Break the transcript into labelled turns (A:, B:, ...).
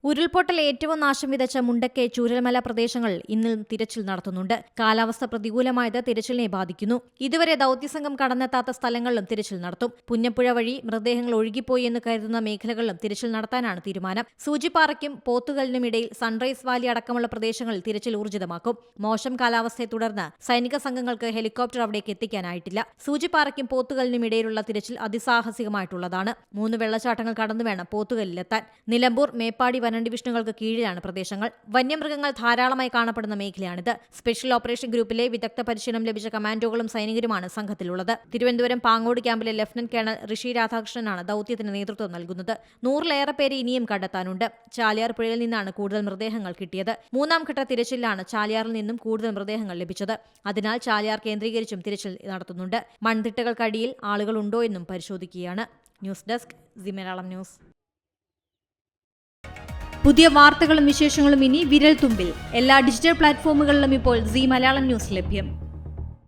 A: ഉരുൾപൊട്ടൽ ഏറ്റവും നാശം വിതച്ച മുണ്ടക്കൈ ചൂരൽമല പ്രദേശങ്ങളിൽ ഇന്നും തിരച്ചിൽ നടത്തുന്നുണ്ട്. കാലാവസ്ഥ പ്രതികൂലമായത് തിരച്ചിലിനെ ബാധിക്കുന്നു. ഇതുവരെ ദൌത്യസംഘം കടന്നെത്താത്ത സ്ഥലങ്ങളിലും തിരച്ചിൽ നടത്തും. പുന്നപ്പുഴ വഴി മൃതദേഹങ്ങൾ ഒഴുകിപ്പോയി എന്ന് കരുതുന്ന മേഖലകളിലും തിരച്ചിൽ നടത്താനാണ് തീരുമാനം. സൂചിപ്പാറയ്ക്കും പോത്തുകലിനും ഇടയിൽ സൺറൈസ് വാലി അടക്കമുള്ള പ്രദേശങ്ങളിൽ തിരച്ചിൽ ഊർജിതമാക്കും. മോശം കാലാവസ്ഥയെ തുടർന്ന് സൈനിക സംഘങ്ങൾക്ക് ഹെലികോപ്റ്റർ അവിടേക്ക് എത്തിക്കാനായിട്ടില്ല. സൂചിപ്പാറയ്ക്കും പോത്തുകലിനും ഇടയിലുള്ള തിരച്ചിൽ അതിസാഹസികമായിട്ടുള്ളതാണ്. 3 വെള്ളച്ചാട്ടങ്ങൾ കടന്നു വേണം പോത്തുകലിലെത്താൻ. നിലമ്പൂർ, മേപ്പാടി ഡിവിഷനുകൾക്ക് കീഴിലാണ് പ്രദേശങ്ങൾ. വന്യമൃഗങ്ങൾ ധാരാളമായി കാണപ്പെടുന്ന മേഖലയാണിത്. സ്പെഷ്യൽ ഓപ്പറേഷൻ ഗ്രൂപ്പിലെ വിദഗ്ധ പരിശീലനം ലഭിച്ച കമാൻഡോകളും സൈനികരുമാണ് സംഘത്തിലുള്ളത്. തിരുവനന്തപുരം പാങ്ങോട് ക്യാമ്പിലെ ലഫ്റ്റനന്റ് കേണൽ ഋഷി രാധാകൃഷ്ണനാണ് ദൌത്യത്തിന് നേതൃത്വം നൽകുന്നത്. 100-ലേറെ പേരെ ഇനിയും കണ്ടെത്താനുണ്ട്. ചാലിയാർ പുഴയിൽ നിന്നാണ് കൂടുതൽ മൃതദേഹങ്ങൾ കിട്ടിയത്. 3ാം ഘട്ട തിരച്ചിലാണ് ചാലിയാറിൽ നിന്നും കൂടുതൽ മൃതദേഹങ്ങൾ ലഭിച്ചത്. അതിനാൽ ചാലിയാർ കേന്ദ്രീകരിച്ചും തിരച്ചിൽ നടത്തുന്നുണ്ട്. മൺതിട്ടകൾക്കടിയിൽ ആളുകളുണ്ടോ എന്നും പരിശോധിക്കുകയാണ്. News desk C Malayalam news. പുതിയ വാർത്തകളും വിശേഷങ്ങളും ഇനി വിരൽ തുമ്പിൽ. എല്ലാ ഡിജിറ്റൽ പ്ലാറ്റ്ഫോമുകളിലും ഇപ്പോൾ സി മലയാളം ന്യൂസ് ലഭ്യം.